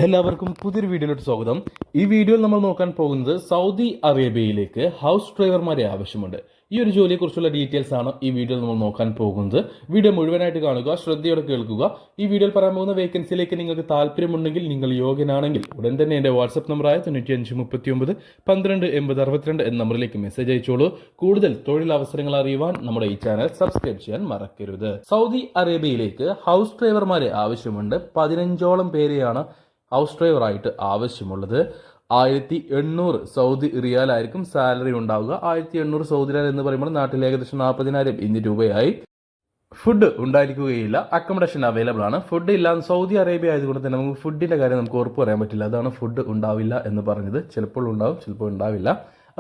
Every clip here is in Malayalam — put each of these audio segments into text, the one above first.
എല്ലാവർക്കും പുതിയൊരു വീഡിയോയിലോട്ട് സ്വാഗതം. ഈ വീഡിയോയിൽ നമ്മൾ നോക്കാൻ പോകുന്നത് സൗദി അറേബ്യയിലേക്ക് ഹൗസ് ഡ്രൈവർമാരെ ആവശ്യമുണ്ട്. ഈ ഒരു ജോലിയെക്കുറിച്ചുള്ള ഡീറ്റെയിൽസ് ആണ് ഈ വീഡിയോയിൽ നമ്മൾ നോക്കാൻ പോകുന്നത്. വീഡിയോ മുഴുവനായിട്ട് കാണുക, ശ്രദ്ധയോടെ കേൾക്കുക. ഈ വീഡിയോയിൽ പറയാൻ പോകുന്ന വേക്കൻസിയിലേക്ക് നിങ്ങൾക്ക് താല്പര്യമുണ്ടെങ്കിൽ, നിങ്ങൾ യോഗ്യനാണെങ്കിൽ ഉടൻ തന്നെ എൻ്റെ വാട്സ്ആപ്പ് നമ്പറായ 9539 12 80 62 എന്ന നമ്പറിലേക്ക് മെസ്സേജ് അയച്ചോളൂ. കൂടുതൽ തൊഴിലവസരങ്ങൾ അറിയുവാൻ നമ്മുടെ ഈ ചാനൽ സബ്സ്ക്രൈബ് ചെയ്യാൻ മറക്കരുത്. സൗദി അറേബ്യയിലേക്ക് ഹൗസ് ഡ്രൈവർമാരെ ആവശ്യമുണ്ട്. 15ഓളം പേരെയാണ് ഹൗസ് ഡ്രൈവറായിട്ട് ആവശ്യമുള്ളത്. 1800 സൗദി റിയാലായിരിക്കും സാലറി ഉണ്ടാവുക. 1800 സൗദി റിയാൽ എന്ന് പറയുമ്പോൾ നാട്ടിൽ ഏകദേശം 40,000 ഇന്ത്യൻ രൂപയായി. ഫുഡ് ഉണ്ടായിരിക്കുകയില്ല, അക്കോമഡേഷൻ അവൈലബിൾ ആണ്. ഫുഡ് ഇല്ല, സൗദി അറേബ്യ ആയതുകൊണ്ട് തന്നെ നമുക്ക് ഫുഡിന്റെ കാര്യം നമുക്ക് ഉറപ്പ് പറയാൻ പറ്റില്ല. അതാണ് ഫുഡ് ഉണ്ടാവില്ല എന്ന് പറഞ്ഞത്. ചിലപ്പോൾ ഉണ്ടാവും, ചിലപ്പോൾ ഉണ്ടാവില്ല.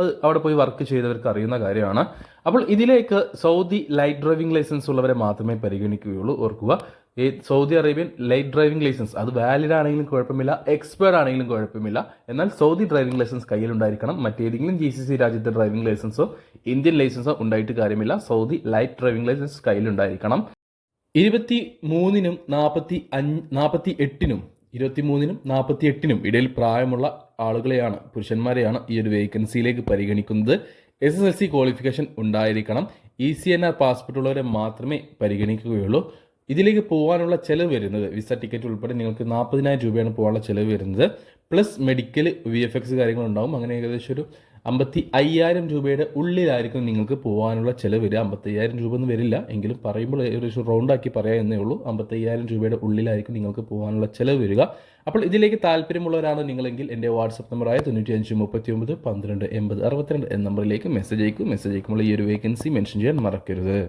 അത് അവിടെ പോയി വർക്ക് ചെയ്തവർക്ക് അറിയുന്ന കാര്യമാണ്. അപ്പോൾ ഇതിലേക്ക് സൗദി ലൈറ്റ് ഡ്രൈവിംഗ് ലൈസൻസ് ഉള്ളവരെ മാത്രമേ പരിഗണിക്കുകയുള്ളൂ. ഓർക്കുക, ഈ Saudi Arabian light driving licence അത് വാലിഡ് ആണെങ്കിലും കുഴപ്പമില്ല, എക്സ്പയർഡ് ആണെങ്കിലും കുഴപ്പമില്ല. എന്നാൽ സൗദി ഡ്രൈവിംഗ് ലൈസൻസ് കയ്യിലുണ്ടായിരിക്കണം. മറ്റേതെങ്കിലും GCC രാജ്യത്തെ ഡ്രൈവിംഗ് ലൈസൻസോ ഇന്ത്യൻ ലൈസൻസോ ഉണ്ടായിട്ട് കാര്യമില്ല. സൗദി ലൈറ്റ് ഡ്രൈവിംഗ് ലൈസൻസ് കയ്യിലുണ്ടായിരിക്കണം. 23-നും 48-നും ഇടയിൽ പ്രായമുള്ള ആളുകളെയാണ്, പുരുഷന്മാരെയാണ് ഈ ഒരു വേക്കൻസിയിലേക്ക് പരിഗണിക്കുന്നത്. SSLC ക്വാളിഫിക്കേഷൻ ഉണ്ടായിരിക്കണം. ECNR പാസ്പോർട്ട് ഉള്ളവരെ മാത്രമേ പരിഗണിക്കുകയുള്ളൂ. ഇതിലേക്ക് പോകാനുള്ള ചെലവ് വരുന്നത്, വിസ ടിക്കറ്റ് ഉൾപ്പെടെ നിങ്ങൾക്ക് 40,000 രൂപയാണ് പോകാനുള്ള ചെലവ് വരുന്നത്. Plus medical VFX കാര്യങ്ങളുണ്ടാവും. അങ്ങനെ ഏകദേശം ഒരു 55,000 രൂപയുടെ ഉള്ളിലായിരിക്കും നിങ്ങൾക്ക് പോകാനുള്ള ചെലവ് വരിക. 55,000 രൂപ ഒന്നും വരില്ല, എങ്കിലും പറയുമ്പോൾ ഏകദേശം റൗണ്ടാക്കി പറയാം എന്നേ ഉള്ളൂ. 55,000 രൂപയുടെ ഉള്ളിലായിരിക്കും നിങ്ങൾക്ക് പോകാനുള്ള ചെലവ് വരിക. അപ്പോൾ ഇതിലേക്ക് താല്പര്യമുള്ളവരാണ് നിങ്ങളെങ്കിൽ എൻ്റെ വാട്സപ്പ് നമ്പറായ 9539 12 80 62 എന്ന നമ്പറിലേക്ക് മെസ്സേജ് അയക്കും. മെസ്സേജ് അയക്കുമ്പോൾ ഈ ഒരു വേക്കൻസി മെൻഷൻ ചെയ്യാൻ മറക്കരുത്.